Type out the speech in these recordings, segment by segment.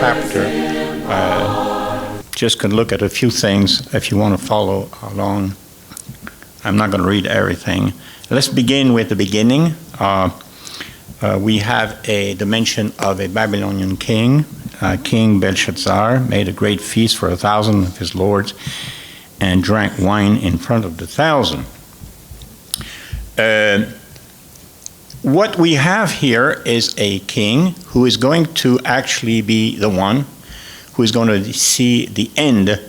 chapter. Just can look at a few things if you want to follow along. I'm not going to read everything. Let's begin with the beginning. We have the mention of a Babylonian king. King Belshazzar made a great feast for 1,000 of his lords and drank wine in front of the 1,000. What we have here is a king who is going to actually be the one who is going to see the end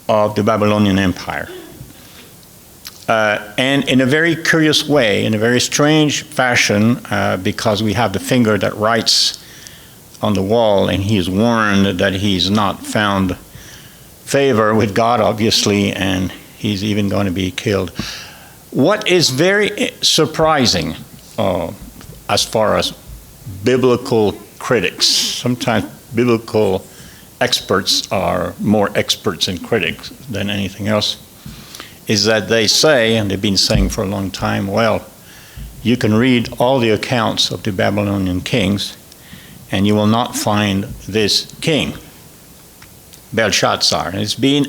of the Babylonian Empire. And in a very curious way, in a very strange fashion, because we have the finger that writes on the wall, and he is warned that he's not found favor with God, obviously, and he's even going to be killed. What is very surprising, as far as biblical critics, sometimes biblical experts are more experts and critics than anything else, is that they say, and they've been saying for a long time, well, you can read all the accounts of the Babylonian kings, and you will not find this king, Belshazzar. And it's been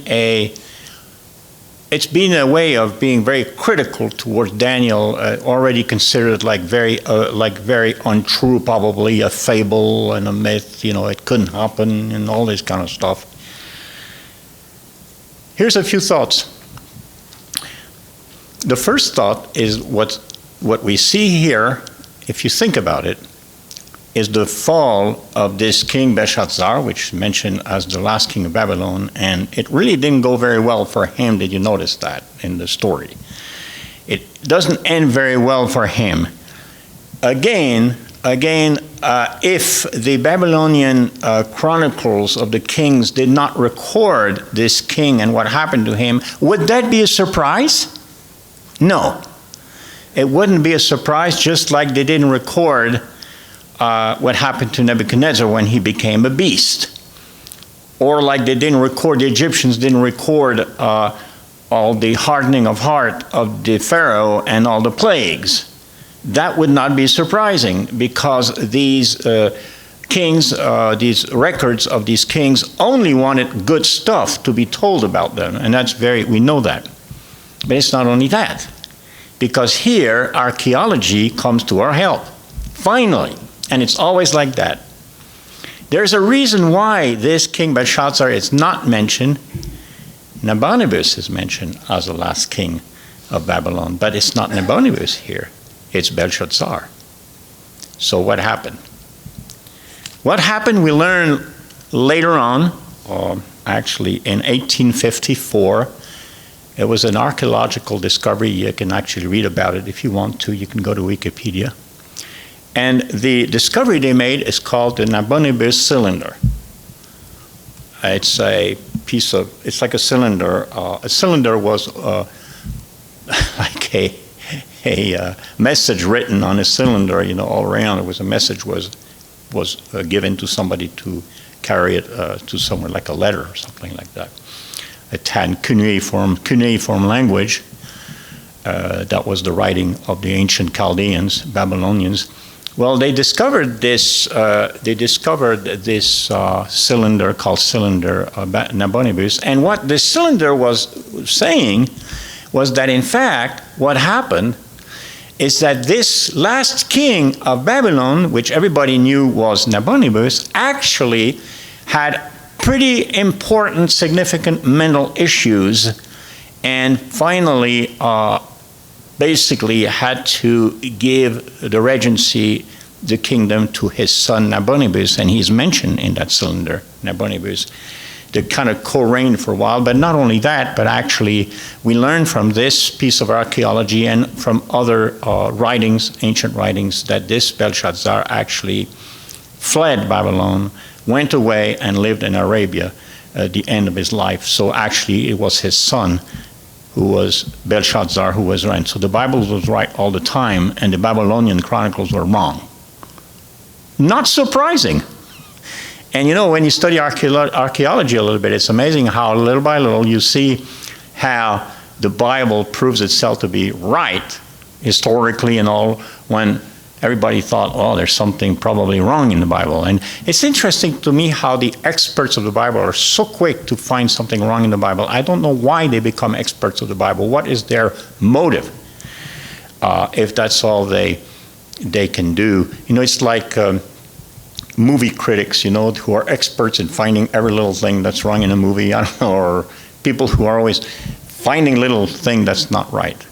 a way of being very critical towards Daniel, already considered like very untrue, probably a fable and a myth. It couldn't happen, and all this kind of stuff. Here's a few thoughts. The first thought is what we see here, if you think about it, is the fall of this king Belshazzar, which is mentioned as the last king of Babylon, and it really didn't go very well for him. Did you notice that in the story? It doesn't end very well for him. Again, if the Babylonian chronicles of the kings did not record this king and what happened to him, would that be a surprise? No. It wouldn't be a surprise, just like they didn't record what happened to Nebuchadnezzar when he became a beast. Or like the Egyptians didn't record all the hardening of heart of the Pharaoh and all the plagues. That would not be surprising, because these kings, these records of these kings only wanted good stuff to be told about them. And we know that. But it's not only that, because here archaeology comes to our help, finally. And it's always like that. There's a reason why this king Belshazzar is not mentioned. Nabonidus is mentioned as the last king of Babylon, but it's not Nabonidus here. It's Belshazzar. So what happened? What happened, we learn later on, actually in 1854. It was an archaeological discovery. You can actually read about it if you want to. You can go to Wikipedia. And the discovery they made is called the Nabonidus cylinder. It's like a cylinder. A cylinder was like a message written on a cylinder, all around. It was a message was given to somebody to carry it to somewhere, like a letter or something like that. It had cuneiform language. That was the writing of the ancient Chaldeans, Babylonians. Well, they discovered this. Cylinder called cylinder Nabonidus, and what this cylinder was saying was that, in fact, what happened is that this last king of Babylon, which everybody knew was Nabonidus, actually had pretty important, significant mental issues, and finally basically had to give the regency, the kingdom, to his son Nabonidus, and he's mentioned in that cylinder, Nabonidus. They kind of co-reigned for a while, but not only that, but actually we learn from this piece of archaeology and from other writings, ancient writings, that this Belshazzar actually fled Babylon, went away and lived in Arabia at the end of his life. So actually it was his son who was Belshazzar who was right. So the Bible was right all the time, and the Babylonian chronicles were wrong. Not surprising. And when you study archaeology a little bit, it's amazing how little by little you see how the Bible proves itself to be right, historically and all, when everybody thought, oh, there's something probably wrong in the Bible. And it's interesting to me how the experts of the Bible are so quick to find something wrong in the Bible. I don't know why they become experts of the Bible. What is their motive? If that's all they can do. It's like movie critics, who are experts in finding every little thing that's wrong in a movie, I don't know, or people who are always finding little thing that's not right.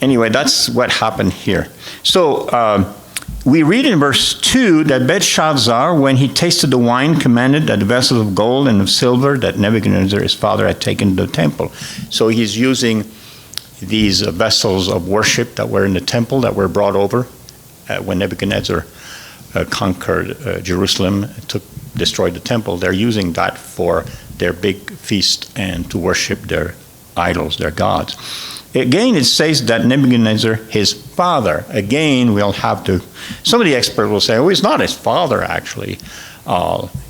Anyway, that's what happened here. So we read in verse 2 that Belshazzar, when he tasted the wine, commanded that the vessels of gold and of silver that Nebuchadnezzar, his father, had taken to the temple. So he's using these vessels of worship that were in the temple that were brought over when Nebuchadnezzar conquered Jerusalem, destroyed the temple. They're using that for their big feast and to worship their idols, their gods. Again, it says that Nebuchadnezzar, his father, again, we'll have to, some of the experts will say, oh, it's not his father, actually. It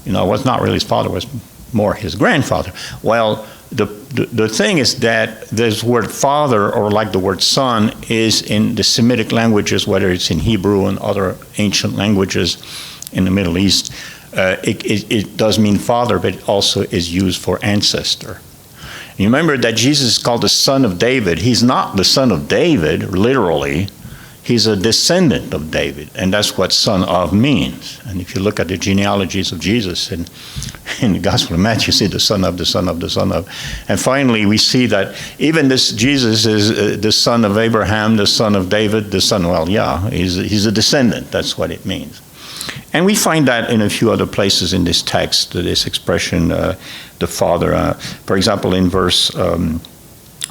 was not really his father, it was more his grandfather. Well, the thing is that this word father, or like the word son, is in the Semitic languages, whether it's in Hebrew and other ancient languages in the Middle East, it does mean father, but it also is used for ancestor. You remember that Jesus is called the son of David. He's not the son of David, literally. He's a descendant of David, and that's what son of means. And if you look at the genealogies of Jesus in the Gospel of Matthew, you see the son of, the son of, the son of. And finally, we see that even this Jesus is the son of Abraham, the son of David, the son, he's a descendant. That's what it means. And we find that in a few other places in this text, this expression, the father. For example, in verse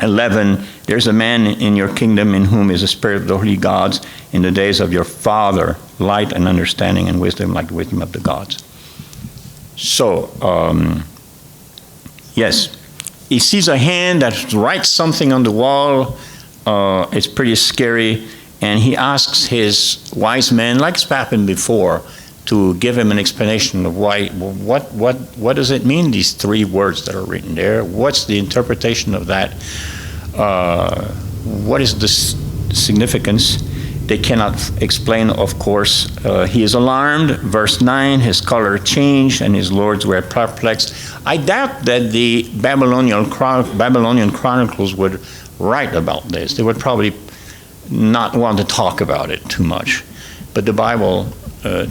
11, there's a man in your kingdom in whom is the spirit of the holy gods in the days of your father, light and understanding and wisdom like the wisdom of the gods. So, yes, he sees a hand that writes something on the wall. It's pretty scary. And he asks his wise men, like it's happened before, to give him an explanation of what does it mean, these three words that are written there? What's the interpretation of that? What is the significance? They cannot explain, of course. He is alarmed. Verse 9, his color changed and his lords were perplexed. I doubt that the Babylonian chronicles would write about this. They would probably not want to talk about it too much. But the Bible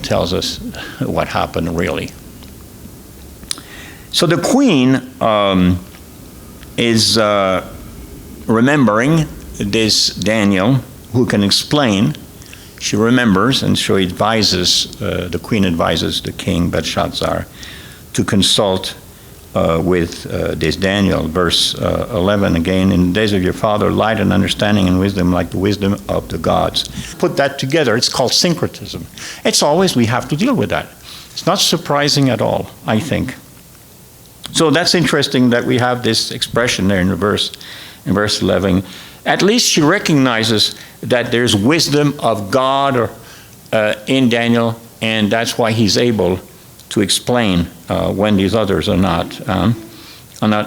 tells us what happened really. So the queen is remembering this Daniel, who can explain. She remembers, and so the queen advises the king Belshazzar to consult with this Daniel. Verse 11 again, in the days of your father, light and understanding and wisdom like the wisdom of the gods. Put that together, it's called syncretism. We have to deal with that. It's not surprising at all, I think. So that's interesting that we have this expression there in verse 11. At least she recognizes that there's wisdom of God in Daniel, and that's why he's able to explain when these others are not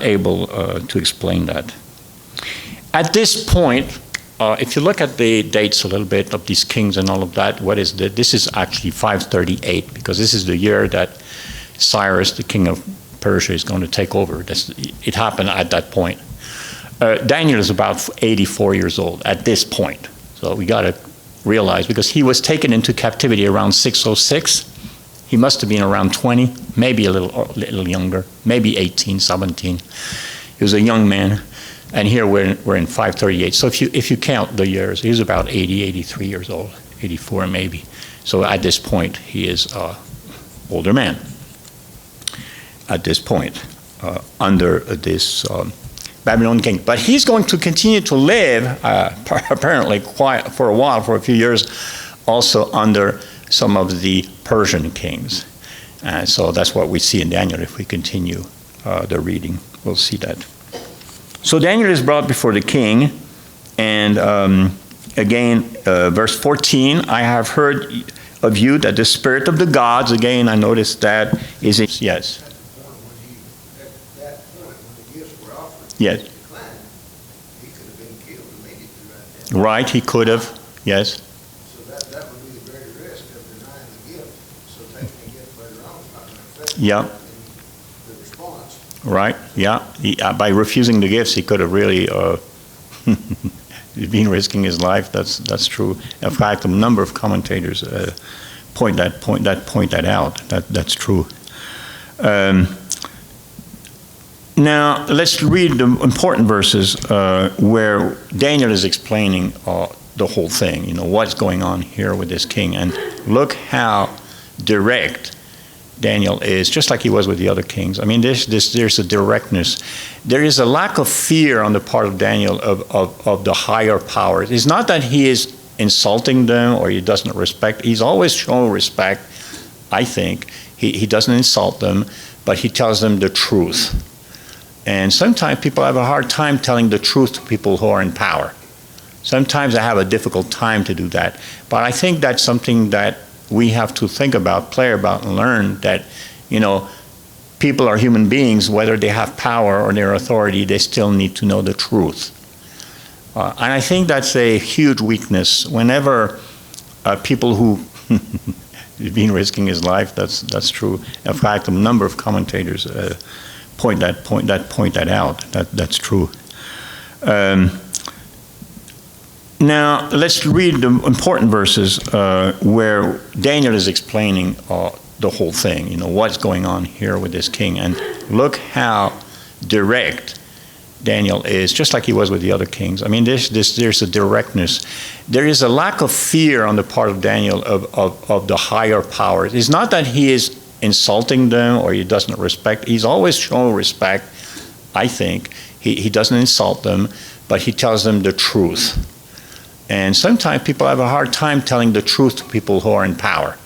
able to explain that. At this point, if you look at the dates a little bit of these kings and all of that, this is actually 538, because this is the year that Cyrus, the king of Persia, is going to take over. It happened at that point. Daniel is about 84 years old at this point. So we got to realize, because he was taken into captivity around 606. He must have been around 20, maybe a little younger, maybe 18, 17. He was a young man. And here we're in 538. So if you count the years, he's about 80, 83 years old, 84 maybe. So at this point, he is an older man. At this point, under this Babylonian king. But he's going to continue to live, apparently for a while, for a few years, also under some of the Persian kings. And so that's what we see in Daniel. If we continue the reading, we'll see that. So Daniel is brought before the king, and again, verse 14, I have heard of you that the spirit of the gods, again, I noticed that is, yes. Yes. He could have been killed immediately right then. Right, he could have, yes. So that would be the very Yeah. Right. Yeah. By refusing the gifts, he could have really been risking his life. That's true. In fact, a number of commentators point that out. That's true. Now let's read the important verses where Daniel is explaining the whole thing. You know what's going on here with this king, and look how direct Daniel is, just like he was with the other kings. I mean, there's a directness. There is a lack of fear on the part of Daniel of the higher powers. It's not that he is insulting them or he doesn't respect. He's always shown respect, I think. He doesn't insult them, but he tells them the truth. And sometimes people have a hard time telling the truth to people who are in power. Sometimes I have a difficult time to do that. But I think that's something that we have to think about, play about, and learn that, you know, people are human beings. Whether they have power or their authority, they still need to know the truth. And I think that's a huge weakness. Whenever people who have been risking his life, that's true. In fact, a number of commentators point that out. That's true. Now let's read the important verses where Daniel is explaining the whole thing. You know what's going on here with this king, and look how direct Daniel is, just like he was with the other kings. I mean, there's a directness. There is a lack of fear on the part of Daniel of the higher powers. It's not that he is insulting them or he doesn't respect. He's always shown respect, I think. He doesn't insult them, but he tells them the truth. And sometimes people have a hard time telling the truth to people who are in power.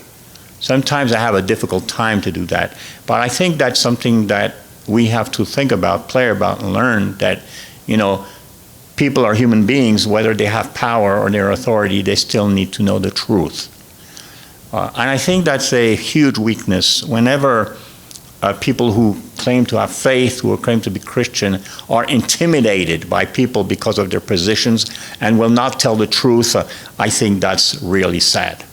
Sometimes I have a difficult time to do that. But I think that's something that we have to think about, play about, and learn that, you know, people are human beings. Whether they have power or their authority, they still need to know the truth. And I think that's a huge weakness. Whenever people who claim to have faith, who claim to be Christian, are intimidated by people because of their positions and will not tell the truth, I think that's really sad.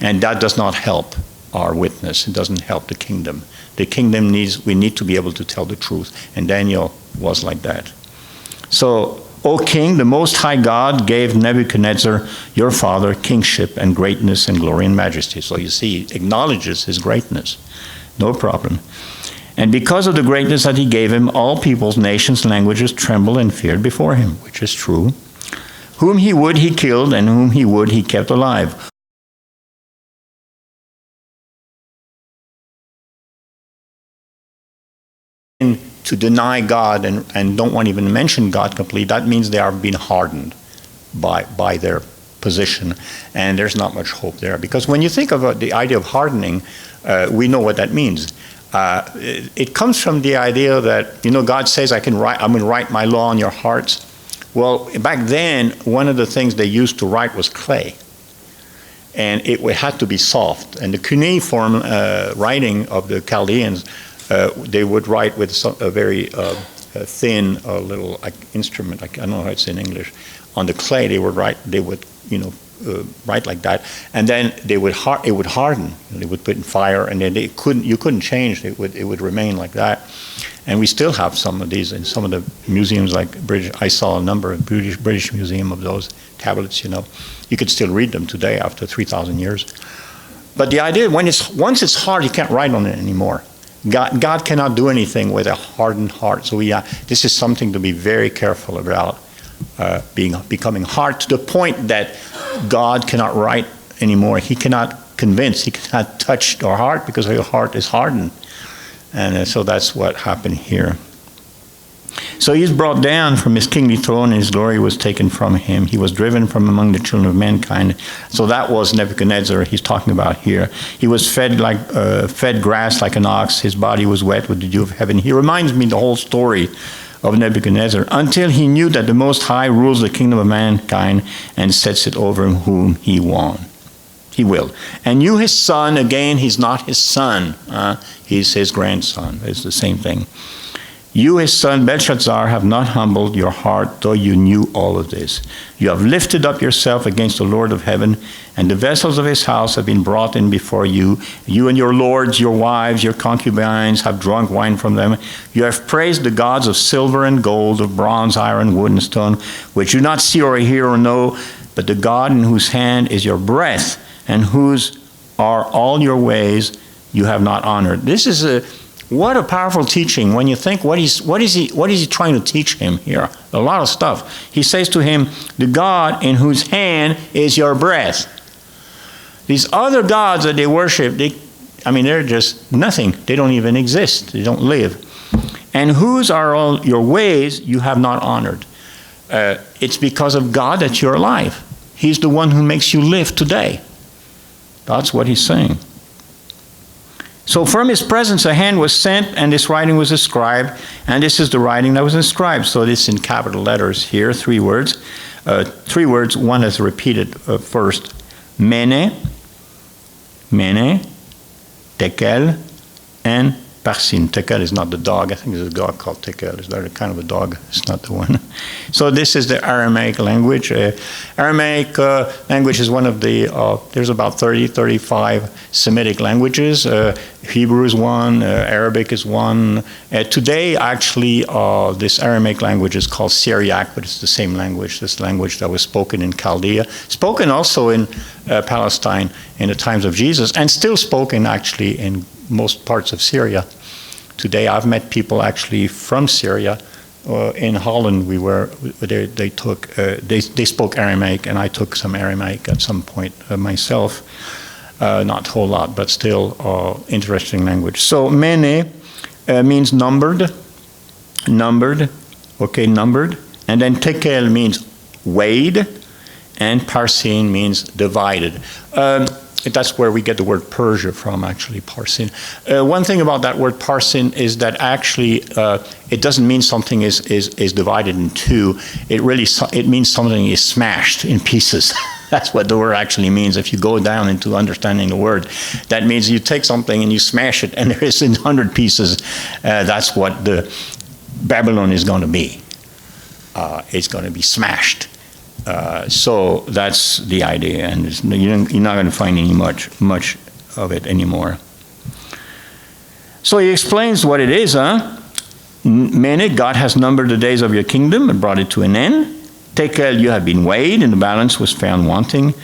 And that does not help our witness. It doesn't help the kingdom. The kingdom we need to be able to tell the truth. And Daniel was like that. So, O king, the most high God gave Nebuchadnezzar, your father, kingship and greatness and glory and majesty. So you see, he acknowledges his greatness. No problem. And because of the greatness that he gave him, all peoples, nations, languages trembled and feared before him, which is true. Whom he would, he killed, and whom he would, he kept alive. To deny God and don't want to even mention God completely, that means they are being hardened by their position, and there's not much hope there. Because when you think about the idea of hardening, we know what that means. It comes from the idea that, you know, God says, I'm going to write my law on your hearts. Well, back then, one of the things they used to write was clay. And it had to be soft. And the cuneiform writing of the Chaldeans, they would write with a very thin little instrument, I don't know how it's in English. On the clay, they would write like that, and then it would harden. They would put in fire, and then you couldn't change. It would remain like that. And we still have some of these in some of the museums, like British. I saw a number of British Museum of those tablets. You know, you could still read them today after 3,000 years. But the idea, once it's hard, you can't write on it anymore. God cannot do anything with a hardened heart. So this is something to be very careful about, becoming hard to the point that God cannot write anymore. He cannot convince. He cannot touch our heart because our heart is hardened. And so that's what happened here. So he's brought down from his kingly throne, and his glory was taken from him. He was driven from among the children of mankind. So that was Nebuchadnezzar he's talking about here. He was fed grass like an ox. His body was wet with the dew of heaven. He reminds me the whole story of Nebuchadnezzar, until he knew that the Most High rules the kingdom of mankind and sets it over whom he will. And you, his son, again, he's not his son. He's his grandson. It's the same thing. You, his son Belshazzar, have not humbled your heart, though you knew all of this. You have lifted up yourself against the Lord of heaven, and the vessels of his house have been brought in before you. You and your lords, your wives, your concubines have drunk wine from them. You have praised the gods of silver and gold, of bronze, iron, wood, and stone, which you do not see or hear or know, but the God in whose hand is your breath, and whose are all your ways, you have not honored. This is what a powerful teaching when you think what is he trying to teach him here? A lot of stuff. He says to him, the God in whose hand is your breath. These other gods that they worship, they're just nothing. They don't even exist. They don't live. And whose are all your ways you have not honored. It's because of God that you're alive. He's the one who makes you live today. That's what he's saying. So from his presence a hand was sent, and this writing was inscribed, and this is the writing that was inscribed. So this in capital letters here, 3 words. 3 words, one is repeated first. Mene, Tekel, and Parsin. Tekel is not the dog. I think there's a dog called Tekel. Is that a kind of a dog? It's not the one. So this is the Aramaic language. Aramaic language is one of the, there's about 30, 35 Semitic languages. Hebrew is one, Arabic is one. Today, actually, this Aramaic language is called Syriac, but it's the same language, this language that was spoken in Chaldea, spoken also in Palestine in the times of Jesus, and still spoken actually in most parts of Syria. Today, I've met people actually from Syria. In Holland, they spoke Aramaic, and I took some Aramaic at some point myself. Not a whole lot, but still interesting language. So mene means numbered, okay, numbered. And then tekel means weighed, and parsin means divided. That's where we get the word Persia from, actually, parsin. One thing about that word parsin is that actually it doesn't mean something is divided in two. It means something is smashed in pieces. That's what the word actually means. If you go down into understanding the word, that means you take something and you smash it, and there is in 100 pieces. That's what the Babylon is going to be. It's going to be smashed. So that's the idea, and you're not going to find any much of it anymore. So he explains what it is, Mene, God has numbered the days of your kingdom and brought it to an end. Tekel, you have been weighed, and the balance was found wanting.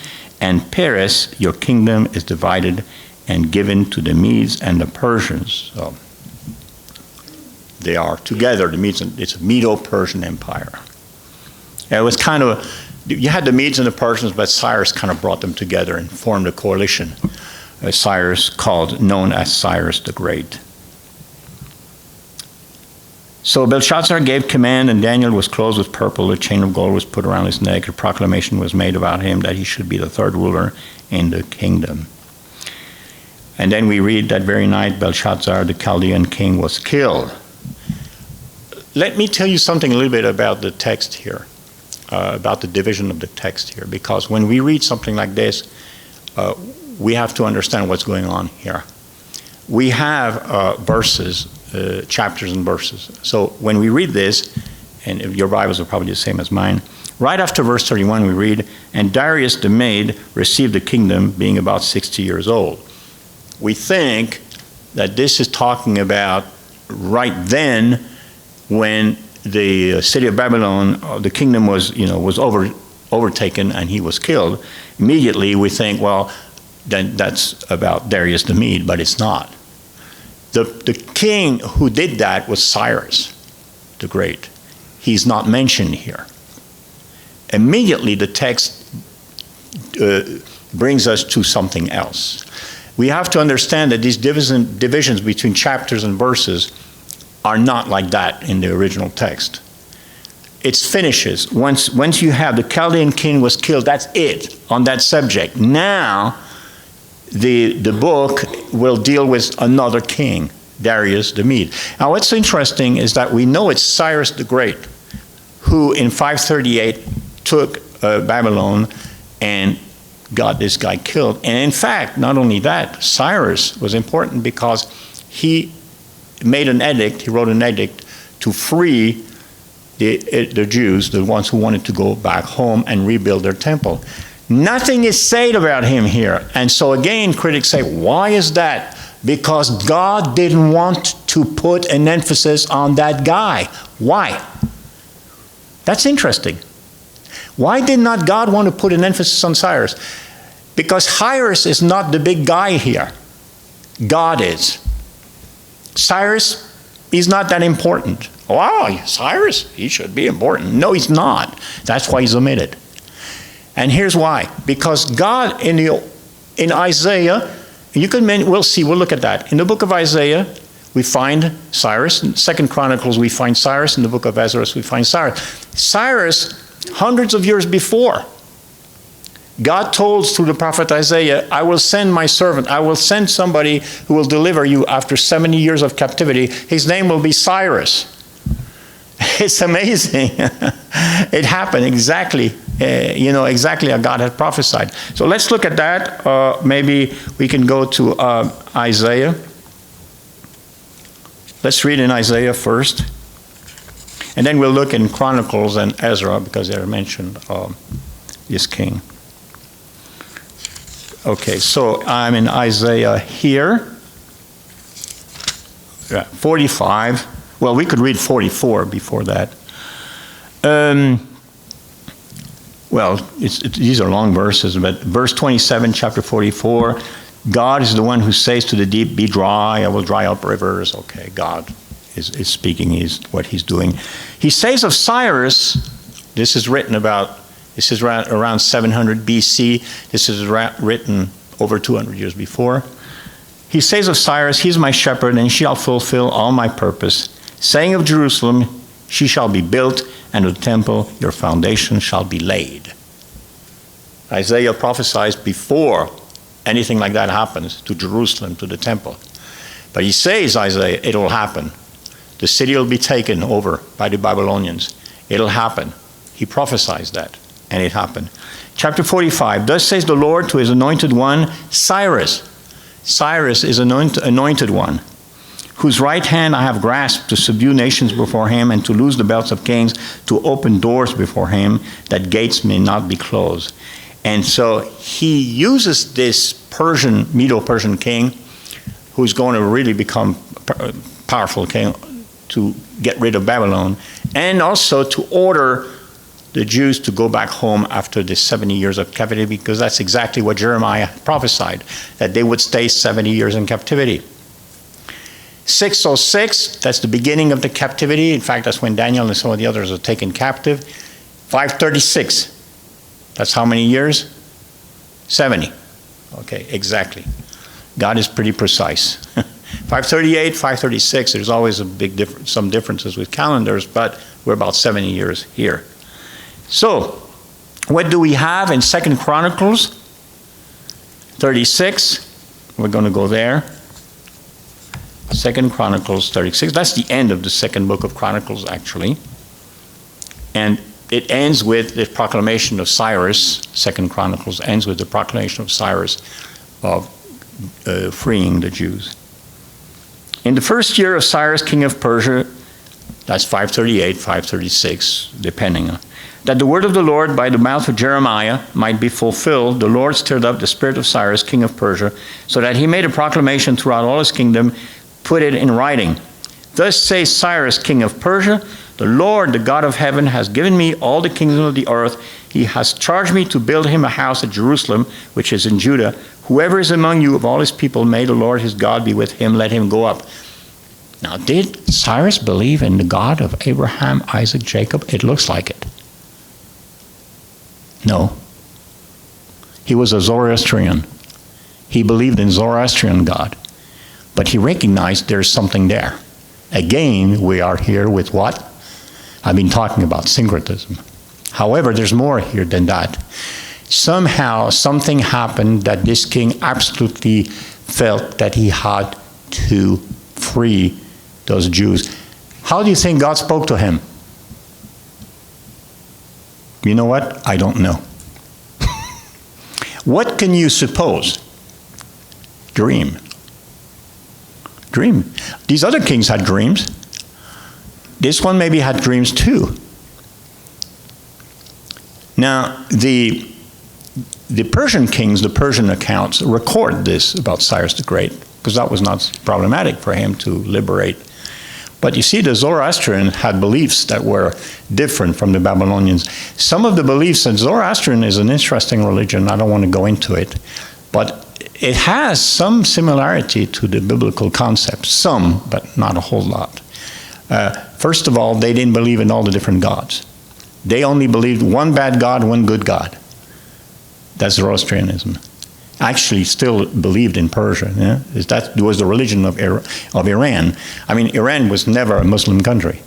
And Peres, your kingdom is divided and given to the Medes and the Persians. So they are together. It's a Medo-Persian empire. It was kind of, you had the Medes and the Persians, but Cyrus kind of brought them together and formed a coalition. Cyrus known as Cyrus the Great. So Belshazzar gave command, and Daniel was clothed with purple. A chain of gold was put around his neck. A proclamation was made about him that he should be the third ruler in the kingdom. And then we read that very night, Belshazzar, the Chaldean king, was killed. Let me tell you something a little bit about the text here, about the division of the text here, because when we read something like this, we have to understand what's going on here. We have verses, chapters and verses. So when we read this, and your Bibles are probably the same as mine, right after verse 31 we read, and Darius the Mede received the kingdom being about 60 years old. We think that this is talking about right then when the city of Babylon, the kingdom was overtaken and he was killed. Immediately we think, well, then that's about Darius the Mede, but it's not. The king who did that was Cyrus the Great. He's not mentioned here. Immediately the text brings us to something else. We have to understand that these divisions between chapters and verses are not like that in the original text. It's finishes. Once you have the Chaldean king was killed, that's it on that subject. Now, the book will deal with another king, Darius the Mede. Now, what's interesting is that we know it's Cyrus the Great, who in 538 took Babylon and got this guy killed. And in fact, not only that, Cyrus was important because he made an edict, he wrote an edict to free the Jews, the ones who wanted to go back home and rebuild their temple. Nothing is said about him here. And so again, critics say, why is that? Because God didn't want to put an emphasis on that guy. Why? That's interesting. Why did not God want to put an emphasis on Cyrus? Because Cyrus is not the big guy here. God is. Cyrus is not that important. Wow, Cyrus, he should be important. No, he's not. That's why he's omitted. And here's why. Because God in Isaiah, we'll see, we'll look at that. In the book of Isaiah, we find Cyrus. In 2 Chronicles, we find Cyrus. In the book of Ezra, we find Cyrus. Cyrus, hundreds of years before, God told through the prophet Isaiah, I will send my servant. I will send somebody who will deliver you after 70 years of captivity. His name will be Cyrus. It's amazing. It happened exactly, exactly how God had prophesied. So let's look at that. Maybe we can go to Isaiah. Let's read in Isaiah first. And then we'll look in Chronicles and Ezra because they're mentioned this king. Okay, so I'm in Isaiah here. 45. Well, we could read 44 before that. These are long verses, but verse 27, chapter 44, God is the one who says to the deep, be dry, I will dry up rivers. Okay, God is speaking, what he's doing. He says of Cyrus, this is around 700 BC. This is written over 200 years before. He says of Cyrus, he is my shepherd, and he shall fulfill all my purpose. Saying of Jerusalem, she shall be built, and of the temple your foundation shall be laid. Isaiah prophesies before anything like that happens to Jerusalem, to the temple. But he says, Isaiah, it will happen. The city will be taken over by the Babylonians. It'll happen. He prophesies that, and it happened. Chapter 45, thus says the Lord to his anointed one, Cyrus. Cyrus is anointed one, whose right hand I have grasped to subdue nations before him and to loose the belts of kings, to open doors before him, that gates may not be closed. And so he uses this Medo-Persian king, who's going to really become a powerful king, to get rid of Babylon, and also to order the Jews to go back home after the 70 years of captivity, because that's exactly what Jeremiah prophesied, that they would stay 70 years in captivity. 606, that's the beginning of the captivity. In fact, that's when Daniel and some of the others are taken captive. 536, that's how many years? 70. Okay, exactly. God is pretty precise. 538, 536, there's always some differences with calendars, but we're about 70 years here. So, what do we have in 2 Chronicles 36? We're going to go there. 2 Chronicles 36. That's the end of the second book of Chronicles, actually. And it ends with the proclamation of Cyrus. 2 Chronicles ends with the proclamation of Cyrus of freeing the Jews. In the first year of Cyrus, king of Persia, that's 538, 536, depending on, that the word of the Lord by the mouth of Jeremiah might be fulfilled, the Lord stirred up the spirit of Cyrus, king of Persia, so that he made a proclamation throughout all his kingdom, put it in writing. Thus says Cyrus, king of Persia, the Lord, the God of heaven, has given me all the kingdoms of the earth. He has charged me to build him a house at Jerusalem, which is in Judah. Whoever is among you of all his people, may the Lord his God be with him. Let him go up. Now, did Cyrus believe in the God of Abraham, Isaac, Jacob? It looks like it. No. He was a Zoroastrian. He believed in Zoroastrian God. But he recognized there's something there. Again, we are here with what? I've been talking about syncretism. However, there's more here than that. Somehow, something happened that this king absolutely felt that he had to free those Jews. How do you think God spoke to him? You know what? I don't know. What can you suppose? Dream. These other kings had dreams. this one maybe had dreams too. Now, the Persian kings, the Persian accounts, record this about Cyrus the Great, because that was not problematic for him to liberate. But you see, the Zoroastrians had beliefs that were different from the Babylonians. Some of the beliefs, and Zoroastrian is an interesting religion, I don't want to go into it, but it has some similarity to the biblical concepts, some, but not a whole lot. First of all, they didn't believe in all the different gods. They only believed one bad god, one good god. That's Zoroastrianism. Actually still believed in Persia. Yeah? That was the religion of Iran. I mean, Iran was never a Muslim country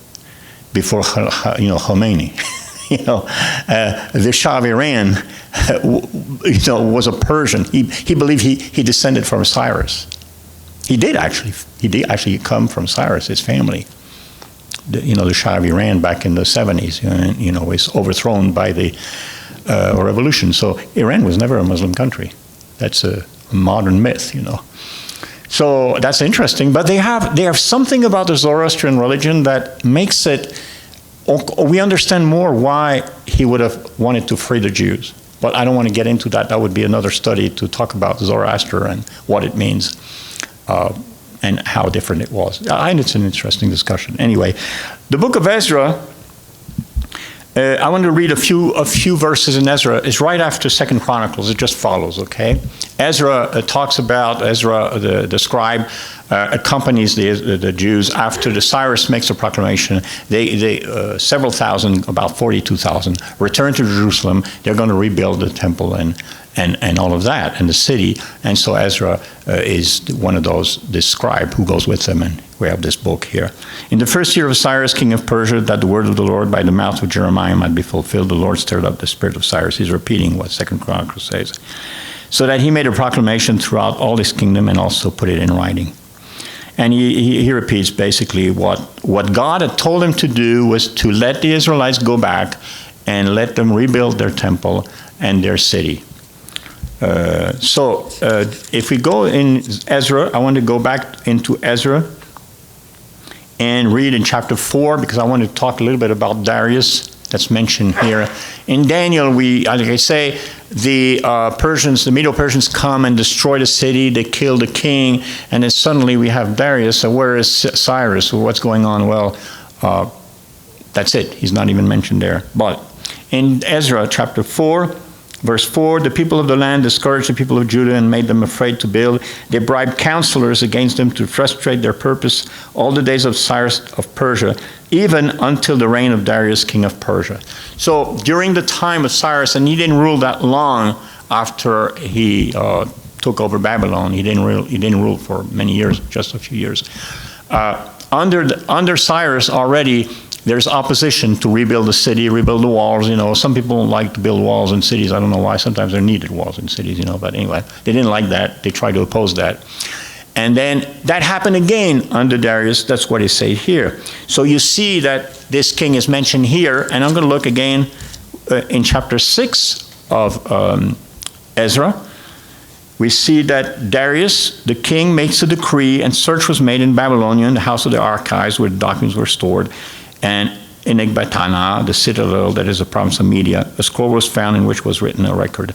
before Khomeini. The Shah of Iran was a Persian. He believed he descended from Cyrus. He did actually come from Cyrus, his family. The Shah of Iran back in the 70s, was overthrown by the revolution. So Iran was never a Muslim country. That's a modern myth, So that's interesting. But they have something about the Zoroastrian religion that makes it, we understand more why he would have wanted to free the Jews. But I don't want to get into that. That would be another study to talk about Zoroaster and what it means and how different it was. And it's an interesting discussion. Anyway, the book of Ezra, I want to read a few verses in Ezra. It's right after 2 Chronicles. It just follows, okay? Ezra talks about, the scribe, accompanies the Jews after the Cyrus makes a proclamation. They several thousand, about 42,000, return to Jerusalem. They're going to rebuild the temple and all of that, and the city. And so Ezra is one of those, this scribe who goes with them, and we have this book here. In the first year of Cyrus, king of Persia, that the word of the Lord by the mouth of Jeremiah might be fulfilled, the Lord stirred up the spirit of Cyrus. He's repeating what 2 Chronicles says. So that he made a proclamation throughout all his kingdom and also put it in writing. And he repeats basically what God had told him to do was to let the Israelites go back and let them rebuild their temple and their city. So if we go in Ezra, I want to go back into Ezra and read in chapter 4, because I want to talk a little bit about Darius that's mentioned here. In Daniel, like I say, the Medo-Persians come and destroy the city, they kill the king, and then suddenly we have Darius. So where is Cyrus? What's going on? Well, that's it. He's not even mentioned there. But in Ezra chapter 4, verse 4, the people of the land discouraged the people of Judah and made them afraid to build. They bribed counselors against them to frustrate their purpose all the days of Cyrus of Persia, even until the reign of Darius, king of Persia. So during the time of Cyrus, and he didn't rule that long after he took over Babylon. He didn't rule for many years, just a few years. Under Cyrus already, there's opposition to rebuild the city, rebuild the walls. Some people don't like to build walls in cities. I don't know why. Sometimes they're needed walls in cities, But anyway, they didn't like that. They tried to oppose that. And then that happened again under Darius. That's what it says here. So you see that this king is mentioned here. And I'm going to look again in chapter 6 of Ezra. We see that Darius, the king, makes a decree, and search was made in Babylonia, in the house of the archives, where the documents were stored. And in Ecbatana, the citadel that is the province of Media, a scroll was found in which was written a record.